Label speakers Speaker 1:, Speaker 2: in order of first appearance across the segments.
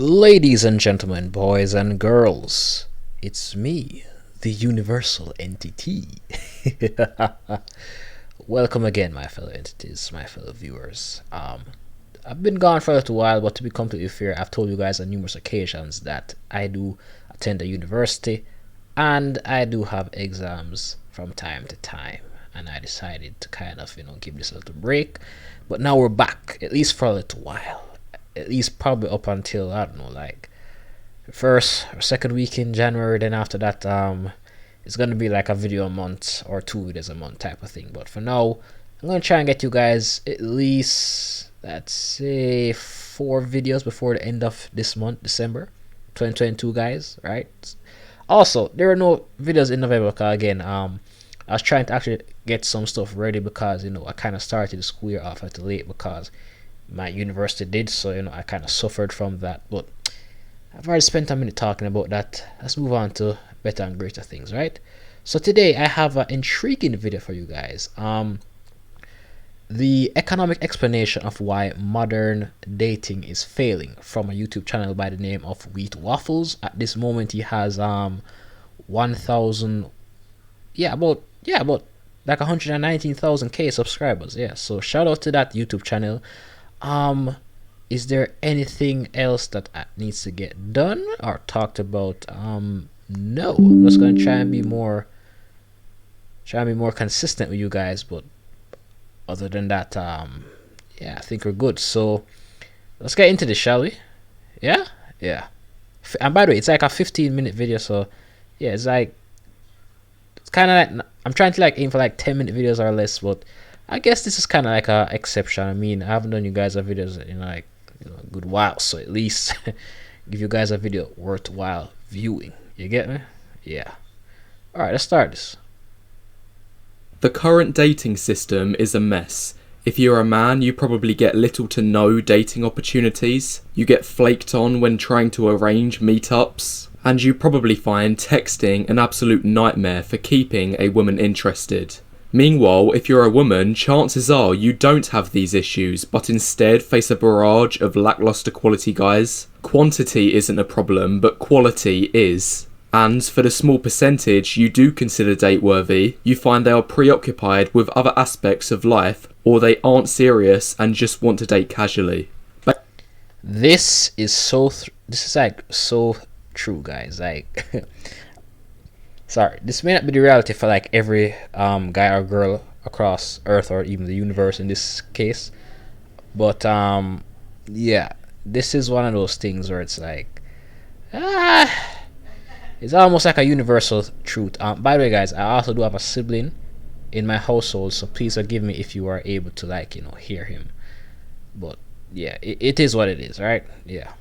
Speaker 1: Ladies and gentlemen, boys and girls, it's me, the universal entity. Welcome again, my fellow entities, my fellow viewers. I've been gone for a little while, but to be completely fair, I've told you guys on numerous occasions that I do attend a university and I do have exams from time to time. And I decided to kind of, give this a little break. But now we're back, at least for a little while. At least probably up until, I don't know, like first or second week in January. Then after that, it's gonna be like a video a month or 2 videos a month type of thing. But for now, I'm gonna try and get you guys at least, let's say, 4 videos before the end of this month, December 2022, guys. Right? Also, there are no videos in November because again, I was trying to actually get some stuff ready because I kind of started the school year off at late because my university did, so I kind of suffered from that. But I've already spent a minute talking about that. Let's move on to better and greater things, right? So today I have an intriguing video for you guys. The economic explanation of why modern dating is failing, from a YouTube channel by the name of Wheat Waffles. At this moment he has 1,000, about like 119,000k subscribers. Yeah, so shout out to that YouTube channel. Is there anything else that needs to get done or talked about? No. I'm just gonna try and be more consistent with you guys, but other than that, I think we're good. So let's get into this, shall we? Yeah. And by the way, it's like a 15-minute video, so yeah, it's kind of like, I'm trying to aim for 10-minute videos or less, but I guess this is kind of like a exception. I mean, I haven't done you guys a videos in a good while, so at least give you guys a video worthwhile viewing. You get me? Yeah. All right, let's start this.
Speaker 2: The current dating system is a mess. If you're a man, you probably get little to no dating opportunities. You get flaked on when trying to arrange meetups. And you probably find texting an absolute nightmare for keeping a woman interested. Meanwhile, if you're a woman, chances are you don't have these issues, but instead face a barrage of lackluster quality guys. Quantity isn't a problem, but quality is. And for the small percentage you do consider date-worthy, you find they are preoccupied with other aspects of life, or they aren't serious and just want to date casually.
Speaker 1: This is so true, guys. Sorry, this may not be the reality for every guy or girl across Earth or even the universe in this case, but this is one of those things where it's it's almost like a universal truth. By the way, guys, I also do have a sibling in my household, so please forgive me if you are able to hear him. But yeah, it is what it is, right? Yeah.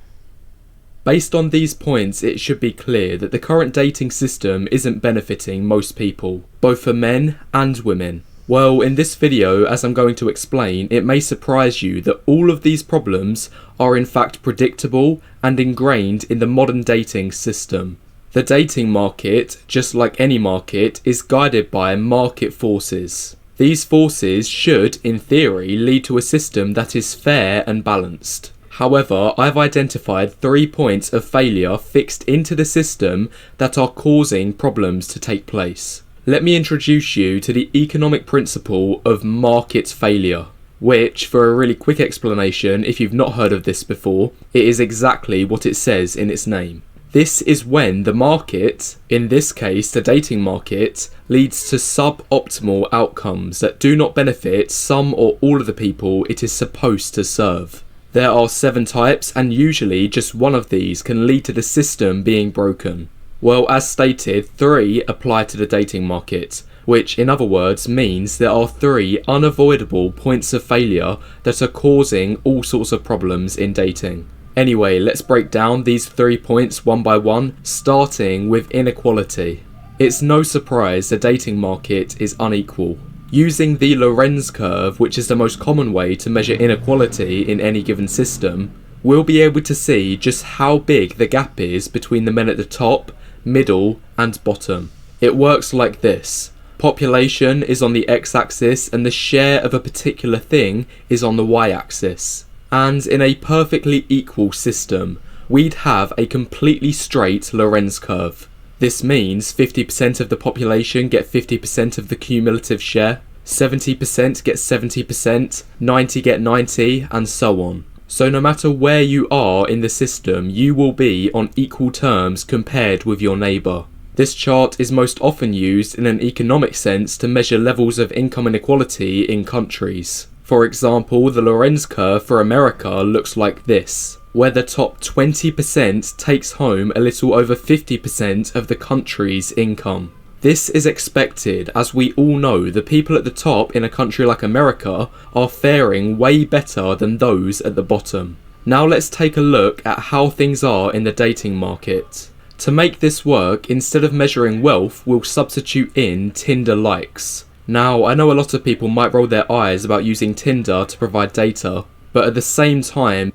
Speaker 2: Based on these points, it should be clear that the current dating system isn't benefiting most people, both for men and women. Well, in this video, as I'm going to explain, it may surprise you that all of these problems are in fact predictable and ingrained in the modern dating system. The dating market, just like any market, is guided by market forces. These forces should, in theory, lead to a system that is fair and balanced. However, I've identified 3 points of failure fixed into the system that are causing problems to take place. Let me introduce you to the economic principle of market failure, which, for a really quick explanation, if you've not heard of this before, it is exactly what it says in its name. This is when the market, in this case the dating market, leads to suboptimal outcomes that do not benefit some or all of the people it is supposed to serve. There are 7 types, and usually just one of these can lead to the system being broken. Well, as stated, 3 apply to the dating market, which in other words means there are 3 unavoidable points of failure that are causing all sorts of problems in dating. Anyway, let's break down these 3 points one by one, starting with inequality. It's no surprise the dating market is unequal. Using the Lorenz curve, which is the most common way to measure inequality in any given system, we'll be able to see just how big the gap is between the men at the top, middle, and bottom. It works like this. Population is on the x-axis and the share of a particular thing is on the y-axis. And in a perfectly equal system, we'd have a completely straight Lorenz curve. This means 50% of the population get 50% of the cumulative share, 70% get 70%, 90 get 90, and so on. So no matter where you are in the system, you will be on equal terms compared with your neighbour. This chart is most often used in an economic sense to measure levels of income inequality in countries. For example, the Lorenz curve for America looks like this, where the top 20% takes home a little over 50% of the country's income. This is expected, as we all know the people at the top in a country like America are faring way better than those at the bottom. Now let's take a look at how things are in the dating market. To make this work, instead of measuring wealth, we'll substitute in Tinder likes. Now, I know a lot of people might roll their eyes about using Tinder to provide data, but at the same time...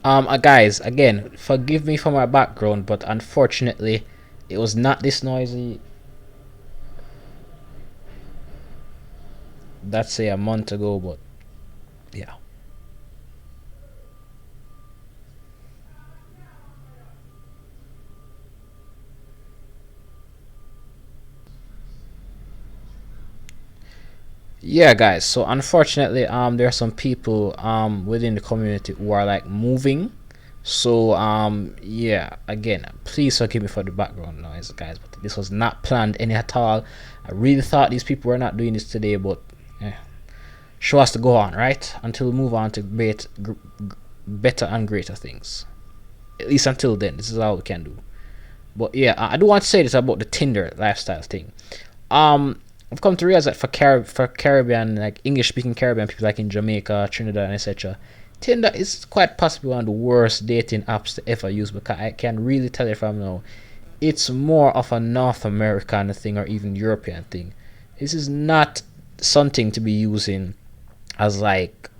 Speaker 1: Guys, again, forgive me for my background, but unfortunately, it was not this noisy. That's say a month ago, but yeah. Yeah, guys, so unfortunately there are some people within the community who are like moving. So yeah, again, please forgive me for the background noise, guys, but this was not planned any at all. I really thought these people were not doing this today, but show us to go on, right, until we move on to better and greater things. At least until then, this is all we can do. But yeah, I do want to say this about the Tinder lifestyle thing. I've come to realize that for Caribbean, like English speaking Caribbean people, like in Jamaica, Trinidad, and etc., Tinder is quite possibly one of the worst dating apps to ever use, because I can really tell you from now, it's more of a North American thing or even European thing. This is not something to be using as like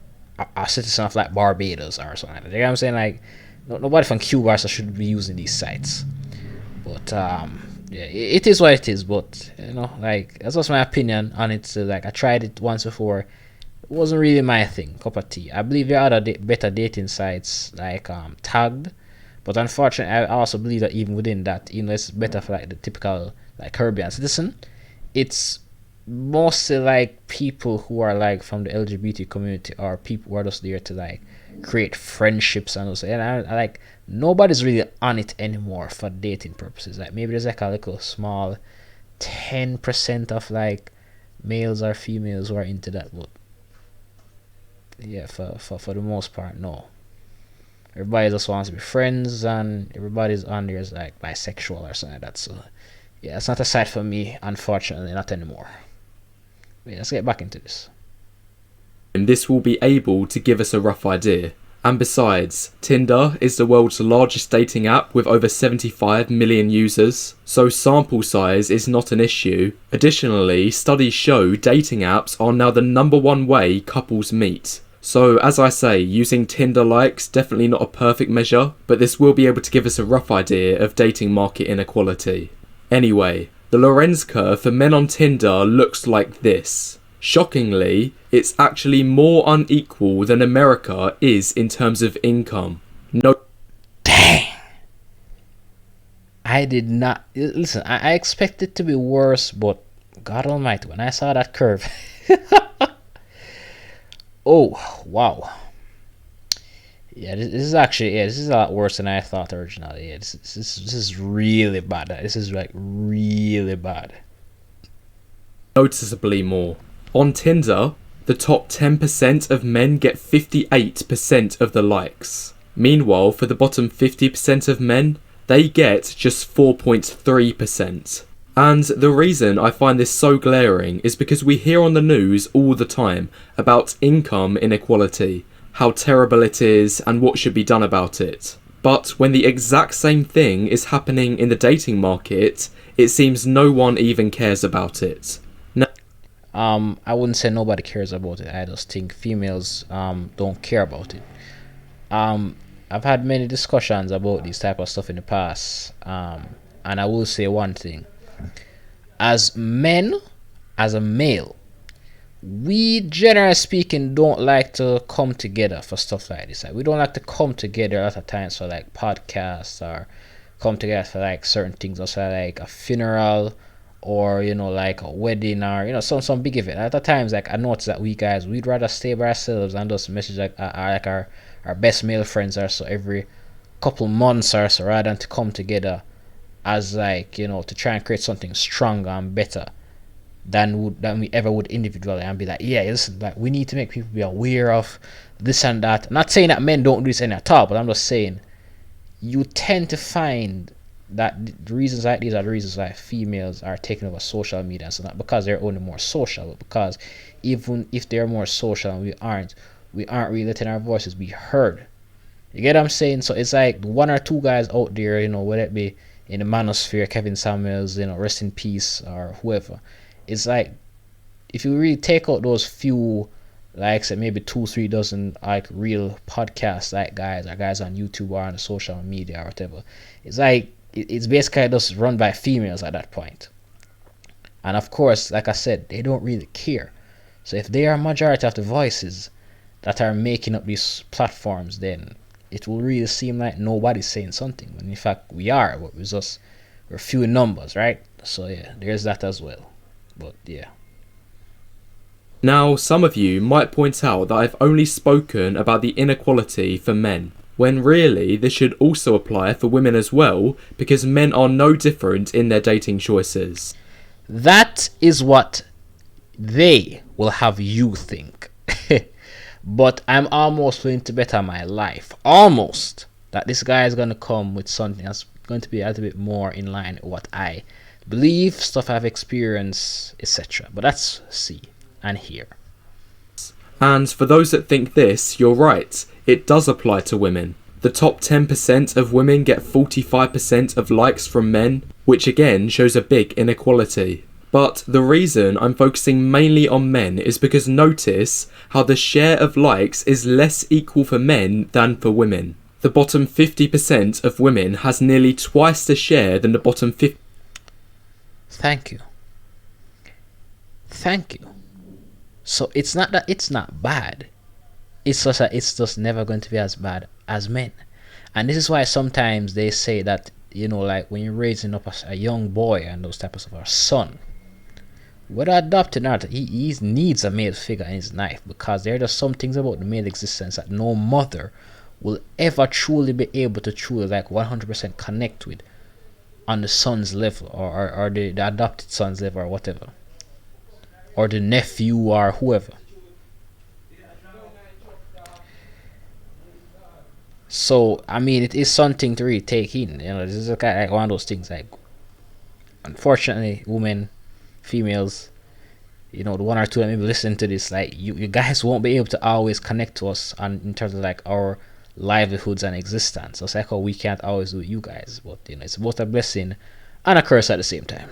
Speaker 1: a citizen of like Barbados or something like that. You know what I'm saying? Like nobody from Cuba should be using these sites. But yeah, it is what it is. But you know, like that's just my opinion on it. So, like I tried it once before. It wasn't really my thing, cup of tea. I believe there are other better dating sites like Tagged, but unfortunately, I also believe that even within that, you know, it's better for like the typical like Caribbean citizen. It's mostly like people who are like from the LGBT community or people who are just there to like create friendships and also, and I like nobody's really on it anymore for dating purposes. Like maybe there's like a little small 10% of like males or females who are into that, but yeah, for the most part, no. Everybody just wants to be friends, and everybody's on there is like bisexual or something like that. So yeah, it's not a site for me, unfortunately, not anymore. But yeah, let's get back into this.
Speaker 2: And this will be able to give us a rough idea. And besides, Tinder is the world's largest dating app with over 75 million users, so sample size is not an issue. Additionally, studies show dating apps are now the #1 way couples meet. So as I say, using Tinder likes definitely not a perfect measure, but this will be able to give us a rough idea of dating market inequality. Anyway, the Lorenz curve for men on Tinder looks like this. Shockingly, it's actually more unequal than America is in terms of income. No.
Speaker 1: Dang. I did not listen. I expected it to be worse, but God Almighty, when I saw that curve, oh wow, yeah, this is actually this is a lot worse than I thought originally. Yeah, this is really bad. This is like really bad.
Speaker 2: Noticeably more. On Tinder, the top 10% of men get 58% of the likes. Meanwhile, for the bottom 50% of men, they get just 4.3%. And the reason I find this so glaring is because we hear on the news all the time about income inequality, how terrible it is and what should be done about it. But when the exact same thing is happening in the dating market, it seems no one even cares about it.
Speaker 1: I wouldn't say nobody cares about it. I just think females don't care about it. I've had many discussions about this type of stuff in the past, and I will say one thing: as men, as a male, we generally speaking don't like to come together for stuff like this. Like, we don't like to come together a lot of times for like podcasts or come together for like certain things, also like a funeral or like a wedding or some big event. At the times, like I notice that we guys we'd rather stay by ourselves and just message like our best male friends or so every couple months or so, rather than to come together as like to try and create something stronger and better than we ever would individually, and be like, yeah, listen, like we need to make people be aware of this and that. I'm not saying that men don't do this any at all, but I'm just saying you tend to find that the reasons like these are the reasons why females are taking over social media. And so not because they're only more social, but because even if they're more social and we aren't really letting our voices be heard. You get what I'm saying? So it's like one or two guys out there, whether it be in the manosphere, Kevin Samuels, rest in peace, or whoever. It's like if you really take out those few, like say maybe 2-3 dozen like real podcasts like guys or guys on YouTube or on the social media or whatever, it's like it's basically just run by females at that point. And of course, like I said, they don't really care. So if they are a majority of the voices that are making up these platforms, then it will really seem like nobody's saying something, when in fact we are. But we're few in numbers, right? So yeah, there's that as well. But yeah.
Speaker 2: Now, some of you might point out that I've only spoken about the inequality for men, when really this should also apply for women as well, because men are no different in their dating choices.
Speaker 1: That is what they will have you think. But I'm almost willing to bet on my life, almost, that this guy is going to come with something that's going to be a little bit more in line with what I believe, stuff I've experienced, etc. But that's see and hear.
Speaker 2: And for those that think this, you're right, it does apply to women. The top 10% of women get 45% of likes from men, which again shows a big inequality. But the reason I'm focusing mainly on men is because notice how the share of likes is less equal for men than for women. The bottom 50% of women has nearly twice the share than the bottom 50%.
Speaker 1: Thank you. So it's not that it's not bad. It's just that it's just never going to be as bad as men. And this is why sometimes they say that, like when you're raising up a young boy and those types of stuff, or son, whether adopted or not, he needs a male figure in his life, because there are just some things about the male existence that no mother will ever truly be able to truly like 100% connect with on the son's level, or the adopted son's level, or whatever, or the nephew or whoever. So I mean, it is something to really take in. This is kind of like one of those things. Like, unfortunately, women, females, the one or two that maybe listen to this, like you guys won't be able to always connect to us in terms of like our livelihoods and existence. So it's like how we can't always do it, you guys. But it's both a blessing and a curse at the same time.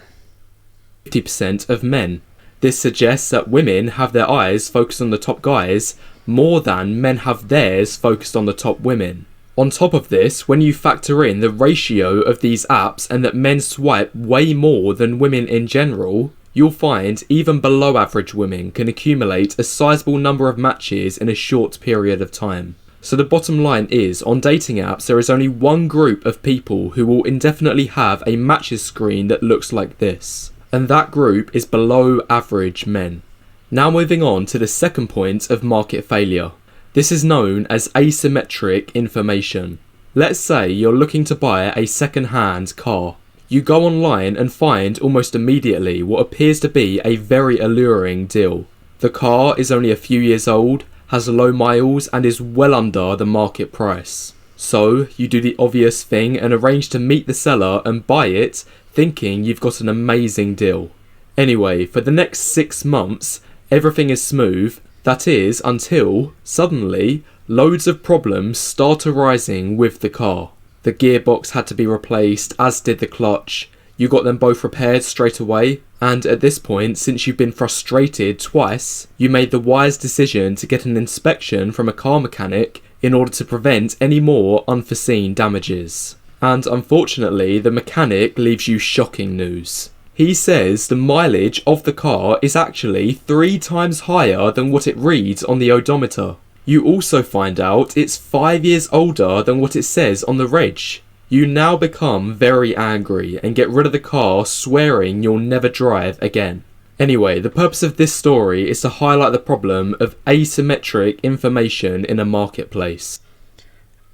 Speaker 2: 50% of men. This suggests that women have their eyes focused on the top guys more than men have theirs focused on the top women. On top of this, when you factor in the ratio of these apps and that men swipe way more than women in general, you'll find even below average women can accumulate a sizable number of matches in a short period of time. So the bottom line is, on dating apps there is only one group of people who will indefinitely have a matches screen that looks like this, and that group is below average men. Now moving on to the second point of market failure. This is known as asymmetric information. Let's say you're looking to buy a second-hand car. You go online and find almost immediately what appears to be a very alluring deal. The car is only a few years old, has low miles and is well under the market price. So you do the obvious thing and arrange to meet the seller and buy it, thinking you've got an amazing deal. Anyway, for the next 6 months, everything is smooth, that is, until, suddenly, loads of problems start arising with the car. The gearbox had to be replaced, as did the clutch. You got them both repaired straight away, and at this point, since you've been frustrated twice, you made the wise decision to get an inspection from a car mechanic in order to prevent any more unforeseen damages. And unfortunately, the mechanic leaves you shocking news. He says the mileage of the car is actually 3 times higher than what it reads on the odometer. You also find out it's 5 years older than what it says on the reg. You now become very angry and get rid of the car, swearing you'll never drive again. Anyway, the purpose of this story is to highlight the problem of asymmetric information in a marketplace.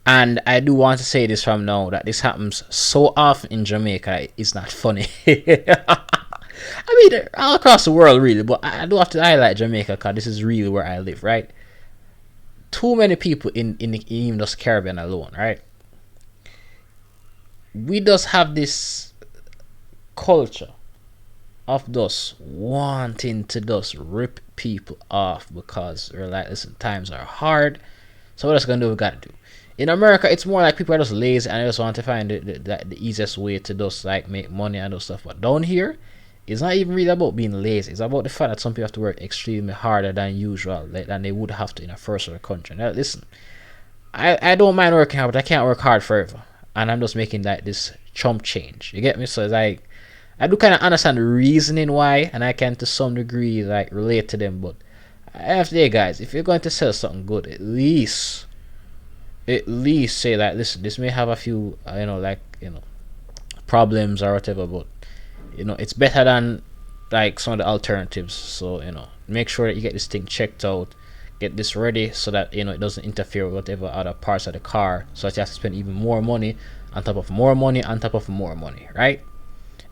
Speaker 1: And I do want to say this from now, that this happens so often in Jamaica, it's not funny. I mean, all across the world, really, but I do have to highlight Jamaica because this is really where I live, right? Too many people in even just Caribbean alone, right? We just have this culture of just wanting to just rip people off because we're like, listen, times are hard, so what else gonna do? We gotta do. In America, it's more like people are just lazy and they just want to find the easiest way to just like make money and those stuff. But down here, it's not even really about being lazy. It's about the fact that some people have to work extremely harder than usual, than they would have to in a first world country. Now, listen, I don't mind working hard, but I can't work hard forever, and I'm just making like this chump change. You get me? So it's like, I do kind of understand the reasoning why, and I can to some degree like relate to them. But I have to say, guys, if you're going to sell something good, at least say like, listen, this may have a few problems or whatever, but it's better than like some of the alternatives. So make sure that you get this thing checked out, get this ready so that it doesn't interfere with whatever other parts of the car, so that you have to spend even more money on top of more money on top of more money, right?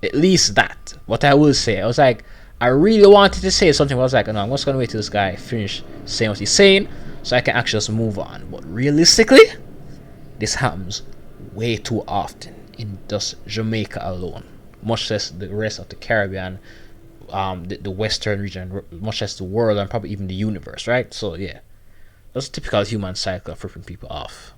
Speaker 1: At least that. What I will say, I was like, I really wanted to say something, but I was like, no, I'm just gonna wait till this guy finish saying what he's saying so I can actually just move on. But realistically, this happens way too often in just Jamaica alone, much less the rest of the Caribbean, the Western region, much less the world, and probably even the universe, right? So yeah, that's a typical human cycle of ripping people off.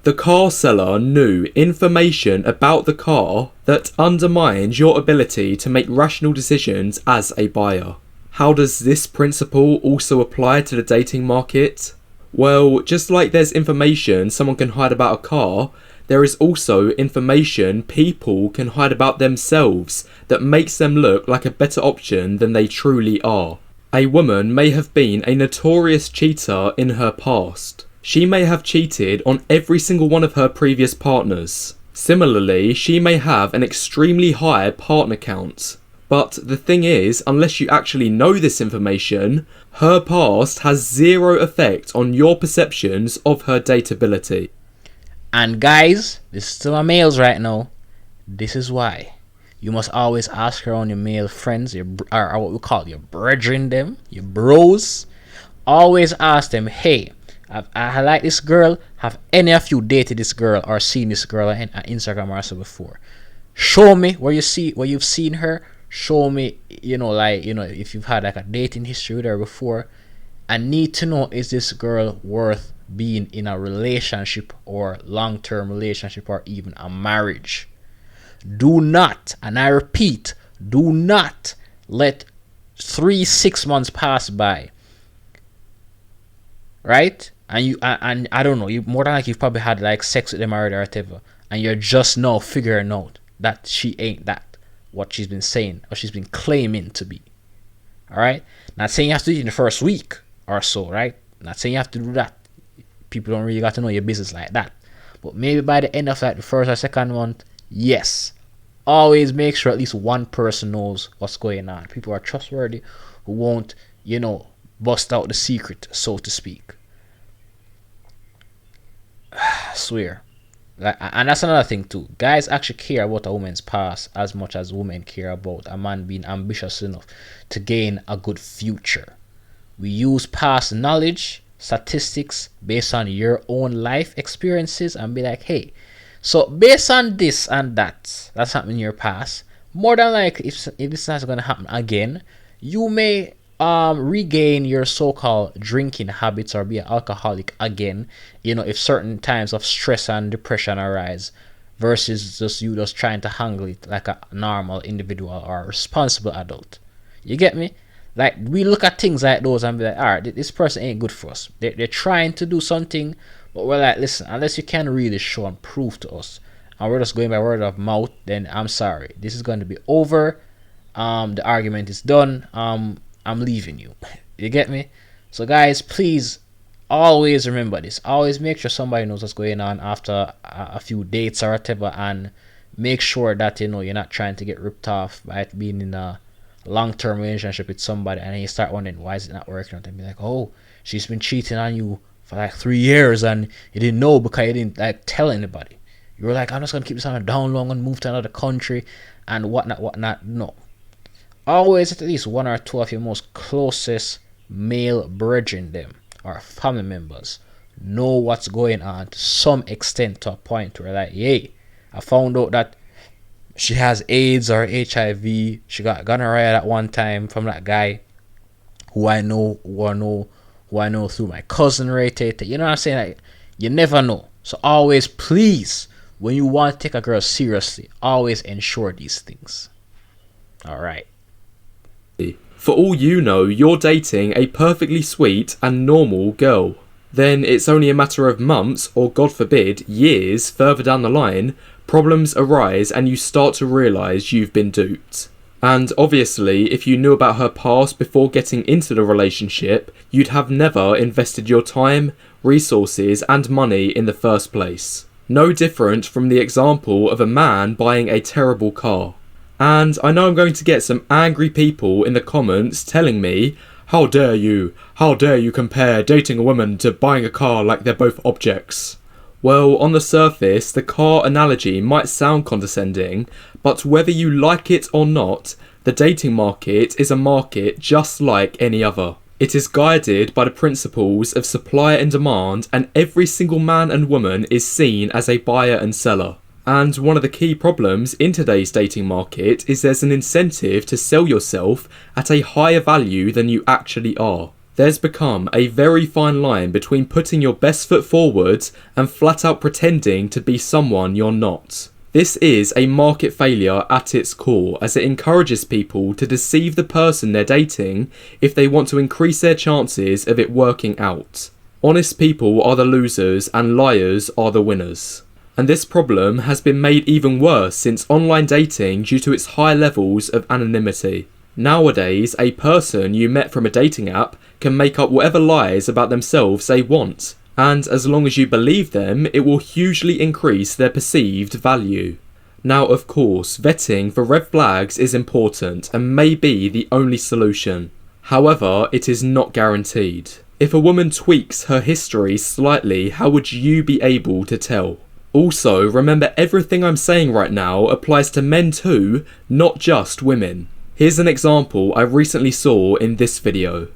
Speaker 2: The car seller knew information about the car that undermines your ability to make rational decisions as a buyer. How does this principle also apply to the dating market? Well, just like there's information someone can hide about a car, there is also information people can hide about themselves that makes them look like a better option than they truly are. A woman may have been a notorious cheater in her past. She may have cheated on every single one of her previous partners. Similarly, she may have an extremely high partner count. But the thing is, unless you actually know this information, her past has zero effect on your perceptions of her dateability.
Speaker 1: And guys, this is to my males right now. This is why you must always ask around your male friends, or what we call your brethren, your bros. Always ask them, hey, I like this girl. Have any of you dated this girl or seen this girl on Instagram or so before? Show me where you've seen her. Show me, if you've had like a dating history with her before. I need to know, is this girl worth being in a relationship or long-term relationship or even a marriage? Do not, and I repeat, do not let 3-6 months pass by, right? And I don't know, you more than like you've probably had like sex with them already or whatever, and you're just now figuring out that she ain't that what she's been saying or she's been claiming to be. All right, not saying you have to do it in the first week or so, right? Not saying you have to do that. People don't really got to know your business like that. But maybe by the end of like the first or second month, yes. Always make sure at least one person knows what's going on. People are trustworthy who won't, bust out the secret, so to speak. I swear. And that's another thing too. Guys actually care about a woman's past as much as women care about a man being ambitious enough to gain a good future. We use past knowledge, statistics based on your own life experiences and be like, hey, so based on this and that's happened in your past, more than like if this is going to happen again, you may regain your so-called drinking habits or be an alcoholic again, if certain times of stress and depression arise, versus just trying to handle it like a normal individual or responsible adult. You get me? Like, we look at things like those and be like, all right, this person ain't good for us. They're trying to do something, but we're like, listen, unless you can really show and prove to us and we're just going by word of mouth, then I'm sorry. This is going to be over. The argument is done. I'm leaving you. You get me? So guys, please always remember this. Always make sure somebody knows what's going on after a few dates or whatever, and make sure that you're not trying to get ripped off by being in a long-term relationship with somebody, and then you start wondering why is it not working out, and be like, oh, she's been cheating on you for like 3 years and you didn't know because you didn't like tell anybody. You were like, I'm just gonna keep this on a down low, I'm gonna move to another country and whatnot. No. Always at least one or two of your most closest male brethren them or family members know what's going on to some extent, to a point where like, yay, I found out that she has AIDS or HIV. She got gonorrhea at one time from that guy who I know through my cousin rated. You know what I'm saying? Like, you never know. So always, please, when you want to take a girl seriously, always ensure these things. All right.
Speaker 2: For all you know, you're dating a perfectly sweet and normal girl. Then it's only a matter of months, or God forbid, years further down the line, problems arise and you start to realise you've been duped. And obviously, if you knew about her past before getting into the relationship, you'd have never invested your time, resources and money in the first place. No different from the example of a man buying a terrible car. And I know I'm going to get some angry people in the comments telling me, how dare you compare dating a woman to buying a car like they're both objects. Well, on the surface, the car analogy might sound condescending, but whether you like it or not, the dating market is a market just like any other. It is guided by the principles of supply and demand, and every single man and woman is seen as a buyer and seller. And one of the key problems in today's dating market is there's an incentive to sell yourself at a higher value than you actually are. There's become a very fine line between putting your best foot forward and flat out pretending to be someone you're not. This is a market failure at its core, as it encourages people to deceive the person they're dating if they want to increase their chances of it working out. Honest people are the losers and liars are the winners. And this problem has been made even worse since online dating due to its high levels of anonymity. Nowadays, a person you met from a dating app can make up whatever lies about themselves they want, and as long as you believe them, it will hugely increase their perceived value. Now, of course, vetting for red flags is important and may be the only solution. However, it is not guaranteed. If a woman tweaks her history slightly, how would you be able to tell? Also, remember everything I'm saying right now applies to men too, not just women. Here's an example I recently saw in this video.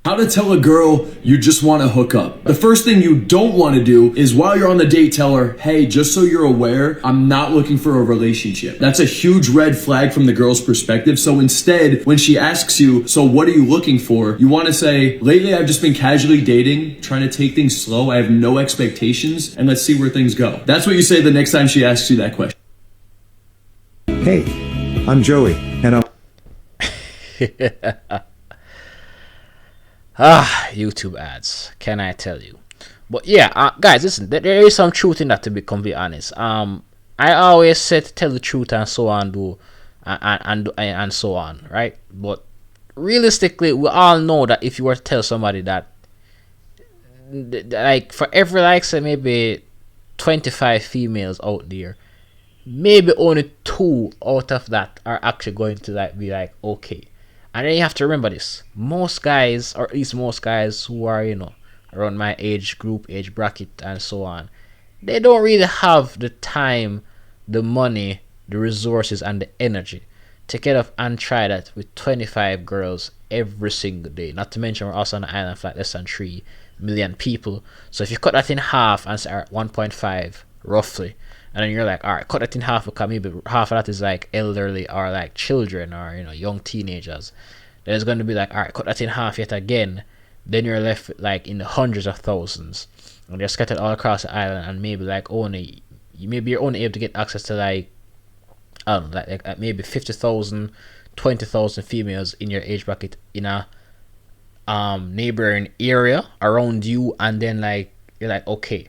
Speaker 3: How to tell a girl you just want to hook up. The first thing you don't want to do is while you're on the date tell her, hey, just so you're aware, I'm not looking for a relationship. That's a huge red flag from the girl's perspective. So instead, when she asks you, so what are you looking for? You want to say, lately I've just been casually dating, trying to take things slow. I have no expectations and let's see where things go. That's what you say the next time she asks you that question.
Speaker 4: Hey, I'm Joey and I'm
Speaker 1: YouTube ads, can I tell you? But yeah, guys, listen, there is some truth in that, to be completely honest. I always said to tell the truth and so on, and so on, right? But realistically, we all know that if you were to tell somebody that, like, for every, like, say, maybe 25 females out there, maybe only 2 out of that are actually going to like be like, okay. And then you have to remember this. Most guys, or at least most guys who are, around my age group, age bracket, and so on, they don't really have the time, the money, the resources, and the energy to get up and try that with 25 girls every single day. Not to mention, we're also on an island of like less than 3 million people. So if you cut that in half and say 1.5 roughly, and then you're like, all right, cut that in half, because maybe half of that is like elderly or like children or young teenagers. Then it's going to be like, all right, cut that in half yet again. Then you're left with like in the hundreds of thousands, and they're scattered all across the island. And maybe like maybe you're only able to get access to like, I don't know, like maybe 50,000, 20,000 females in your age bracket in a neighboring area around you. And then like you're like, okay,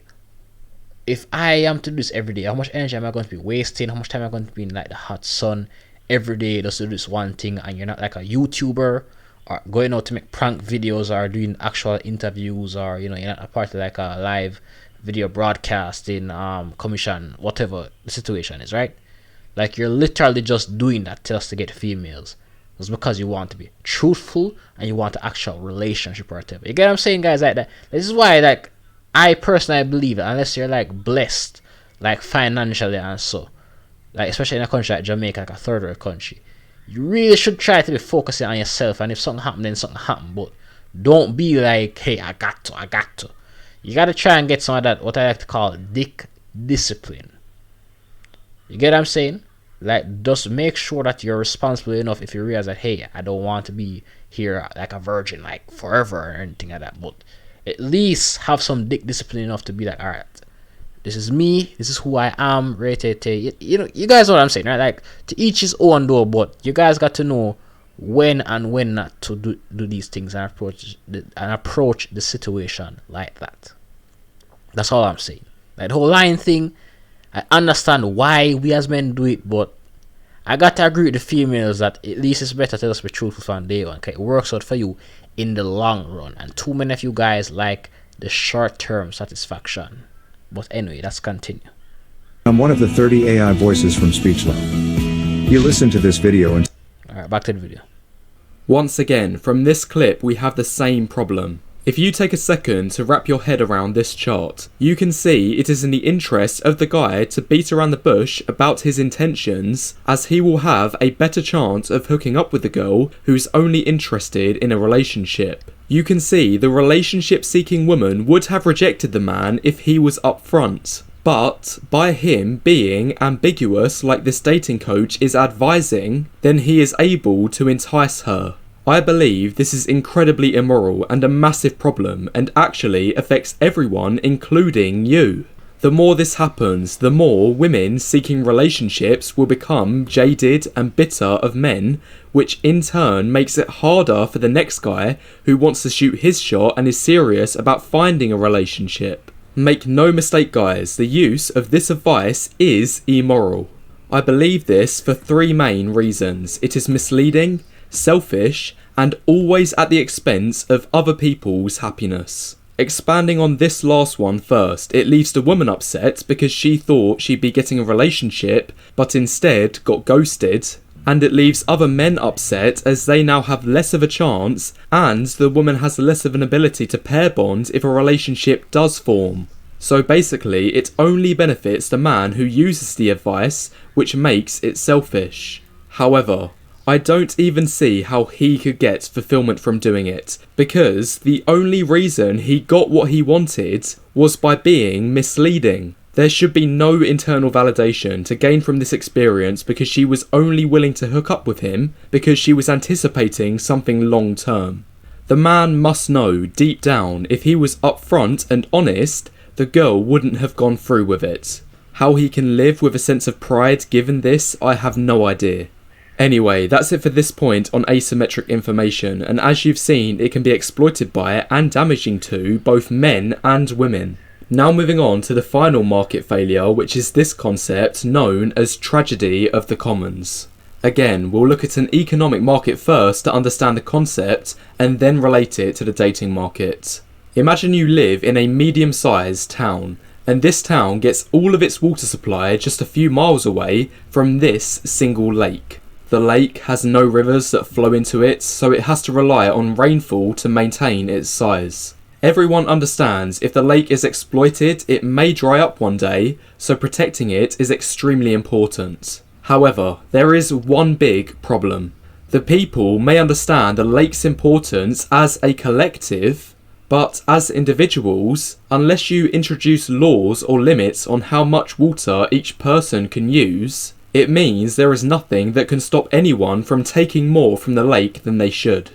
Speaker 1: if I am to do this every day, how much energy am I going to be wasting? How much time am I going to be in like the hot sun every day just to do this one thing? And you're not like a YouTuber or going out to make prank videos or doing actual interviews, or you're not a part of like a live video broadcasting commission, whatever the situation is, right? Like you're literally just doing that just to get females. It's because you want to be truthful and you want an actual relationship or whatever. You get what I'm saying, guys? Like that. This is why, like, I personally believe that unless you're like blessed, like financially and so, like especially in a country like Jamaica, like a third world country, you really should try to be focusing on yourself. And if something happens, then something happens. But don't be like, hey, I got to. You gotta try and get some of that, what I like to call dick discipline. You get what I'm saying? Like, just make sure that you're responsible enough if you realize that, hey, I don't want to be here like a virgin like forever or anything like that. But at least have some dick discipline enough to be like, alright, this is me, this is who I am, you guys know what I'm saying, right? Like, to each his own though, but you guys got to know when and when not to do these things and approach the situation like that. That's all I'm saying. Like the whole lying thing, I understand why we as men do it, but I got to agree with the females that at least it's better to just be truthful from day one. Okay, it works out for you in the long run, and too many of you guys like the short-term satisfaction. But anyway, let's continue.
Speaker 4: I'm one of the 30 AI voices from SpeechLab. You listen to this video and...
Speaker 1: Alright, back to the video.
Speaker 2: Once again, from this clip we have the same problem. If you take a second to wrap your head around this chart, you can see it is in the interest of the guy to beat around the bush about his intentions, as he will have a better chance of hooking up with the girl who's only interested in a relationship. You can see the relationship-seeking woman would have rejected the man if he was upfront. But by him being ambiguous like this dating coach is advising, then he is able to entice her. I believe this is incredibly immoral and a massive problem, and actually affects everyone, including you. The more this happens, the more women seeking relationships will become jaded and bitter of men, which in turn makes it harder for the next guy who wants to shoot his shot and is serious about finding a relationship. Make no mistake, guys, the use of this advice is immoral. I believe this for three main reasons. It is misleading, selfish, and always at the expense of other people's happiness. Expanding on this last one first, it leaves the woman upset because she thought she'd be getting a relationship but instead got ghosted, and it leaves other men upset as they now have less of a chance, and the woman has less of an ability to pair bond if a relationship does form. So basically, it only benefits the man who uses the advice, which makes it selfish. However, I don't even see how he could get fulfillment from doing it, because the only reason he got what he wanted was by being misleading. There should be no internal validation to gain from this experience because she was only willing to hook up with him because she was anticipating something long term. The man must know deep down if he was upfront and honest, the girl wouldn't have gone through with it. How he can live with a sense of pride given this, I have no idea. Anyway, that's it for this point on asymmetric information, and as you've seen, it can be exploited by and damaging to both men and women. Now moving on to the final market failure, which is this concept known as tragedy of the commons. Again, we'll look at an economic market first to understand the concept, and then relate it to the dating market. Imagine you live in a medium-sized town, and this town gets all of its water supply just a few miles away from this single lake. The lake has no rivers that flow into it, so it has to rely on rainfall to maintain its size. Everyone understands if the lake is exploited, it may dry up one day, so protecting it is extremely important. However, there is one big problem. The people may understand the lake's importance as a collective, but as individuals, unless you introduce laws or limits on how much water each person can use, it means there is nothing that can stop anyone from taking more from the lake than they should.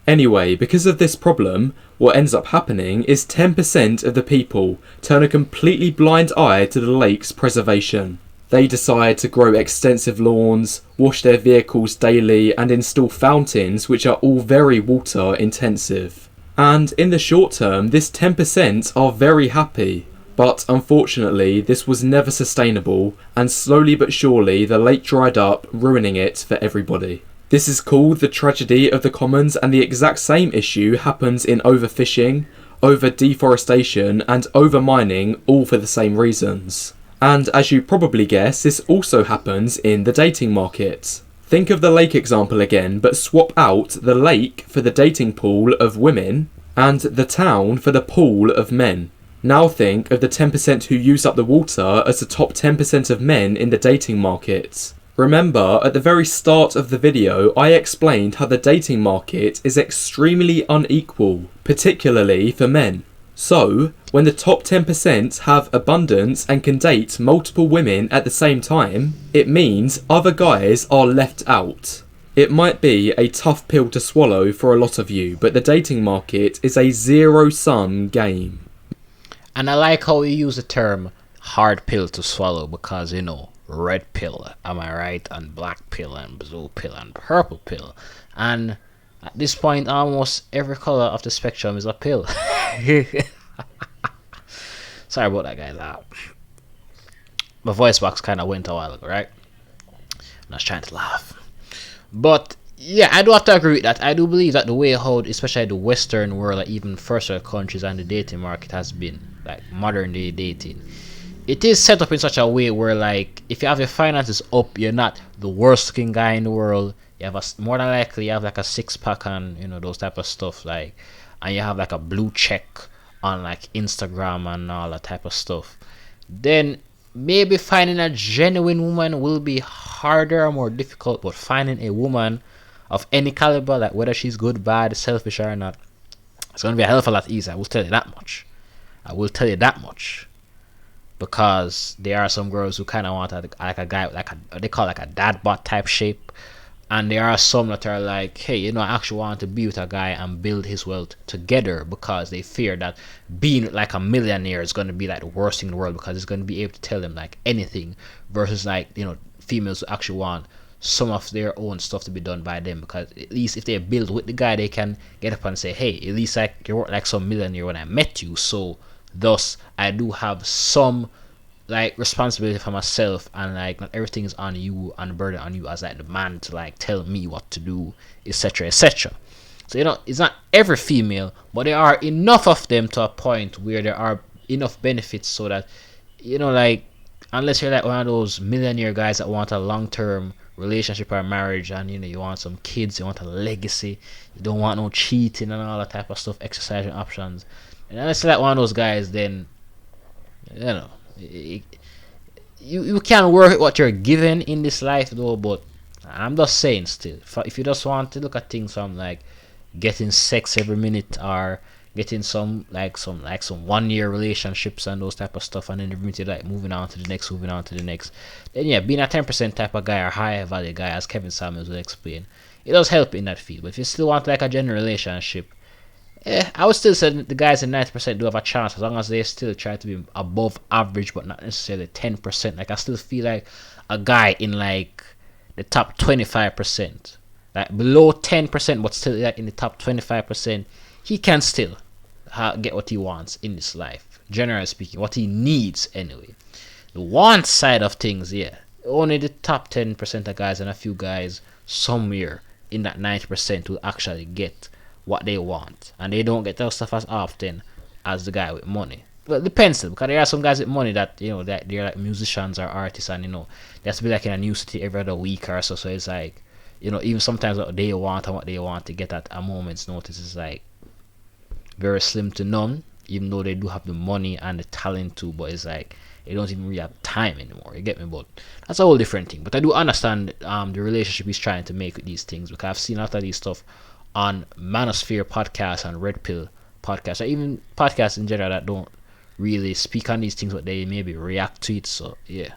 Speaker 2: Anyway, because of this problem, what ends up happening is 10% of the people turn a completely blind eye to the lake's preservation. They decide to grow extensive lawns, wash their vehicles daily, and install fountains, which are all very water intensive. And in the short term, this 10% are very happy. But unfortunately, this was never sustainable, and slowly but surely the lake dried up, ruining it for everybody. This is called the tragedy of the commons, and the exact same issue happens in overfishing, over deforestation, and over mining, all for the same reasons. And as you probably guess, this also happens in the dating market. Think of the lake example again, but swap out the lake for the dating pool of women and the town for the pool of men. Now think of the 10% who use up the water as the top 10% of men in the dating market. Remember, at the very start of the video, I explained how the dating market is extremely unequal, particularly for men. So, when the top 10% have abundance and can date multiple women at the same time, it means other guys are left out. It might be a tough pill to swallow for a lot of you, but the dating market is a zero-sum game.
Speaker 1: And I like how you use the term hard pill to swallow because, you know, red pill, am I right? And black pill and blue pill and purple pill. And at this point, almost every color of the spectrum is a pill. Sorry about that, guys. My voice box kind of went a while ago, right? I was trying to laugh. But yeah, I do have to agree with that. I do believe that the way how, especially the Western world, like even first world countries and the dating market has been, like modern day dating, it is set up in such a way where, like, if you have your finances up, you're not the worst looking guy in the world. You have more than likely you have like a 6-pack and, you know, those type of stuff, like, and you have like a blue check on like Instagram and all that type of stuff. Then maybe finding a genuine woman will be harder or more difficult, but finding a woman of any caliber, like whether she's good, bad, selfish or not, it's gonna be a hell of a lot easier. I will tell you that much. Because there are some girls who kind of want like a guy with like a, they call it like a dad bod type shape, and there are some that are like, hey, you know, I actually want to be with a guy and build his wealth together, because they fear that being like a millionaire is going to be like the worst thing in the world, because it's going to be able to tell them like anything, versus like, you know, females who actually want some of their own stuff to be done by them, because at least if they build with the guy, they can get up and say, hey, at least like you're like some millionaire when I met you, so thus I do have some like responsibility for myself, and like not everything is on you and the burden on you as like the man to like tell me what to do, etc, etc. So, you know, it's not every female, but there are enough of them to a point where there are enough benefits so that, you know, like, unless you're like one of those millionaire guys that want a long-term relationship or marriage, and, you know, you want some kids, you want a legacy, you don't want no cheating and all that type of stuff, exercising options, and unless you're like one of those guys, then, you know, you can work with what you're given in this life though. But I'm just saying, still, if you just want to look at things from like getting sex every minute, or getting some 1 year relationships and those type of stuff, and then eventually like moving on to the next, then yeah, being a 10% type of guy or higher value guy, as Kevin Samuels will explain, it does help in that field. But if you still want like a genuine relationship, I would still say the guys in 90% do have a chance, as long as they still try to be above average, but not necessarily 10%. Like, I still feel like a guy in like the top 25%, like below 10%, but still like in the top 25%, he can still get what he wants in this life. Generally speaking, what he needs anyway. The want side of things, yeah, only the top 10% of guys and a few guys somewhere in that 90% will actually get what they want, and they don't get that stuff as often as the guy with money. Well, it depends, because there are some guys with money that, you know, that they're like musicians or artists, and, you know, they have to be like in a new city every other week or so. So it's like, you know, even sometimes what they want and what they want to get at a moment's notice is like very slim to none, even though they do have the money and the talent too. But it's like they don't even really have time anymore. You get me? But that's a whole different thing. But I do understand the relationship he's trying to make with these things, because I've seen a lot of these stuff on Manosphere podcast and Red Pill podcast, or even podcasts in general that don't really speak on these things, but they maybe react to it. So yeah.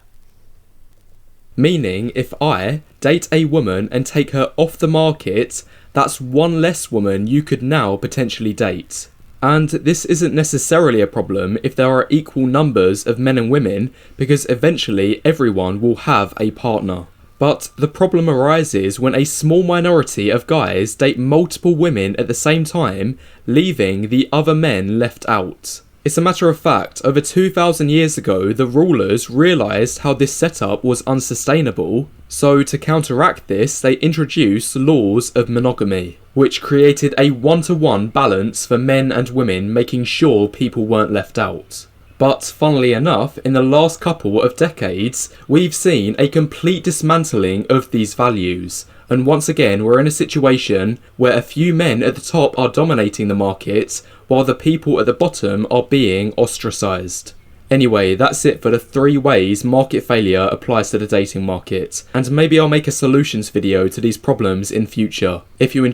Speaker 2: Meaning, if I date a woman and take her off the market, that's one less woman you could now potentially date. And this isn't necessarily a problem if there are equal numbers of men and women, because eventually everyone will have a partner. But the problem arises when a small minority of guys date multiple women at the same time, leaving the other men left out. It's a matter of fact, over 2,000 years ago, the rulers realised how this setup was unsustainable, so to counteract this, they introduced laws of monogamy, which created a one-to-one balance for men and women, making sure people weren't left out. But funnily enough, in the last couple of decades, we've seen a complete dismantling of these values. And once again, we're in a situation where a few men at the top are dominating the market, while the people at the bottom are being ostracised. Anyway, that's it for the 3 ways market failure applies to the dating market, and maybe I'll make a solutions video to these problems in future. If you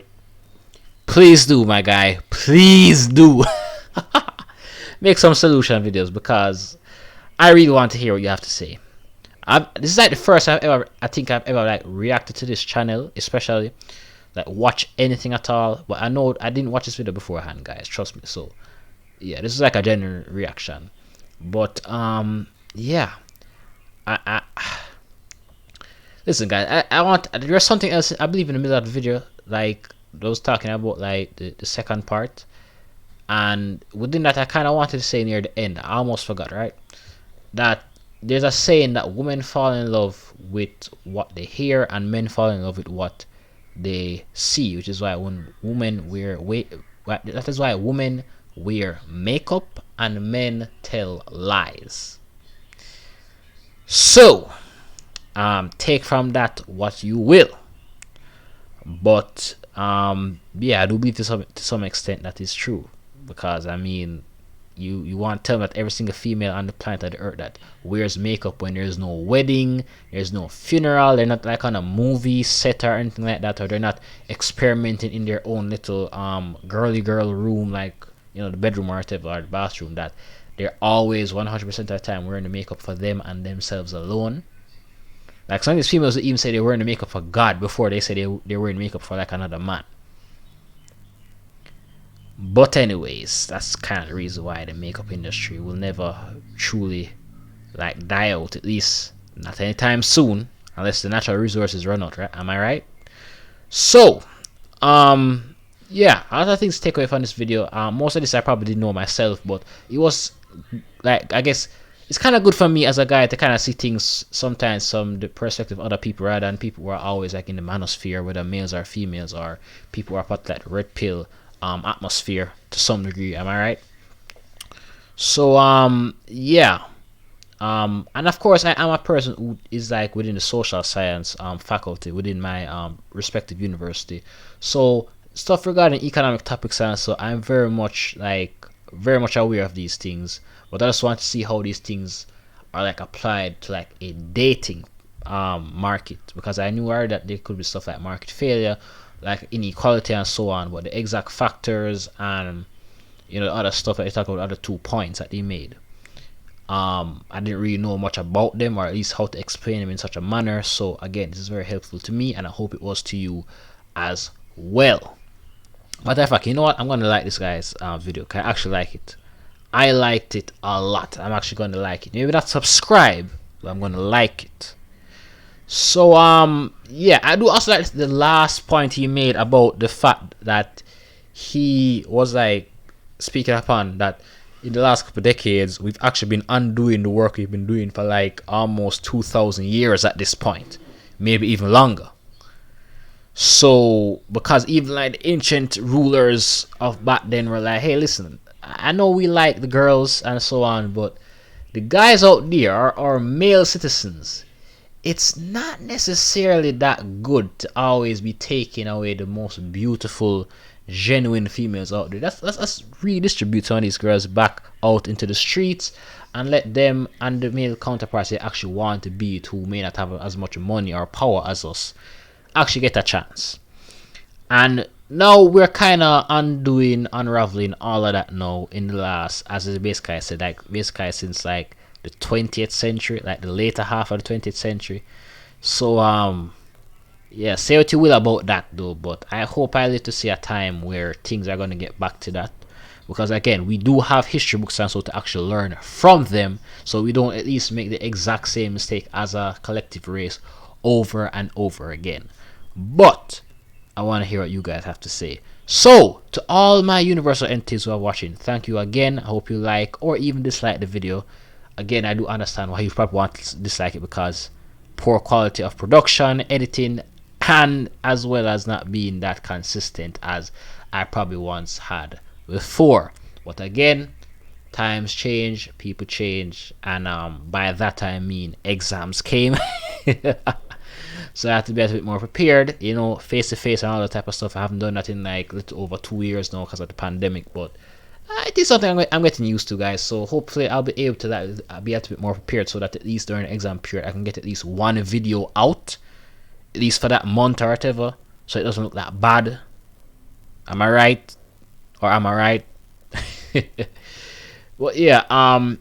Speaker 1: Please do, my guy. Please do. Make some solution videos, because I really want to hear what you have to say. This is like the first I think I've ever like reacted to this channel, especially like watch anything at all. But I know I didn't watch this video beforehand, guys, trust me. So yeah, this is like a genuine reaction. But yeah, I listen, guys, I want, there's something else I believe in the middle of the video, like I was talking about, like the second part, and within that I kind of wanted to say near the end, I almost forgot, right, that there's a saying that women fall in love with what they hear and men fall in love with what they see, which is why when women wear that is why women wear makeup and men tell lies. So take from that what you will, but yeah, I do believe to some extent that is true, because I mean, you want to tell me that every single female on the planet of the earth that wears makeup when there's no wedding, there's no funeral, they're not like on a movie set or anything like that, or they're not experimenting in their own little girly girl room, like, you know, the bedroom or whatever, or the bathroom, that they're always 100% of the time wearing the makeup for them and themselves alone. Like some of these females even say they're wearing the makeup for God before they say they're wearing makeup for like another man. But anyways, that's kind of the reason why the makeup industry will never truly like die out, at least not anytime soon, unless the natural resources run out, right? Am I right? So yeah, other things to take away from this video, most of this I probably didn't know myself, but it was like, I guess it's kind of good for me as a guy to kind of see things sometimes from the perspective of other people, rather than people who are always like in the manosphere, whether males or females, or people who are part of that red pill atmosphere to some degree. Am I right? So yeah, and of course I am a person who is like within the social science faculty within my respective university, so stuff regarding economic topics, and so I'm very much aware of these things, but I just want to see how these things are like applied to like a dating market, because I knew already that there could be stuff like market failure, like inequality and so on, but the exact factors and, you know, the other stuff that they talk about, the other 2 points that they made, I didn't really know much about them, or at least how to explain them in such a manner. So again, this is very helpful to me, and I hope it was to you as well. Matter of fact, you know what, I'm gonna like this guy's video, because I actually like it. I liked it a lot. I'm actually gonna like it. Maybe not subscribe, but I'm gonna like it. So yeah, I do also like the last point he made about the fact that he was like speaking upon that in the last couple of decades we've actually been undoing the work we've been doing for like almost 2,000 years at this point, maybe even longer. So because even like the ancient rulers of back then were like, hey, listen, I know we like the girls and so on, but the guys out there are male citizens. It's not necessarily that good to always be taking away the most beautiful, genuine females out there. Let's redistribute some of these girls back out into the streets and let them and the male counterparts they actually want to be, who may not have as much money or power as us, actually get a chance. And now we're kind of unraveling all of that now in the last, as the base guy said, like basically since like the 20th century, like the later half of the 20th century. So yeah, say what you will about that though, but I hope I live to see a time where things are going to get back to that, because again, we do have history books and so to actually learn from them, so we don't at least make the exact same mistake as a collective race over and over again. But I want to hear what you guys have to say. So, to all my universal entities who are watching, thank you again. I hope you like or even dislike the video. Again, I do understand why you probably want to dislike it, because poor quality of production, editing, and as well as not being that consistent as I probably once had before. But again, times change, people change, and by that I mean exams came. So I have to be a bit more prepared, you know, face to face and all that type of stuff. I haven't done that in like a little over 2 years now because of the pandemic, but it is something I'm getting used to, guys. So hopefully I'll be able to be a little bit more prepared, so that at least during the exam period I can get at least one video out, at least for that month or whatever, so it doesn't look that bad. Am I right? Or am I right? Well, yeah, I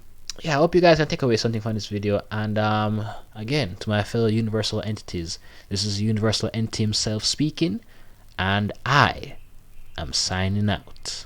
Speaker 1: hope you guys can take away something from this video. And again, to my fellow universal entities, this is Universal Entity himself speaking, and I am signing out.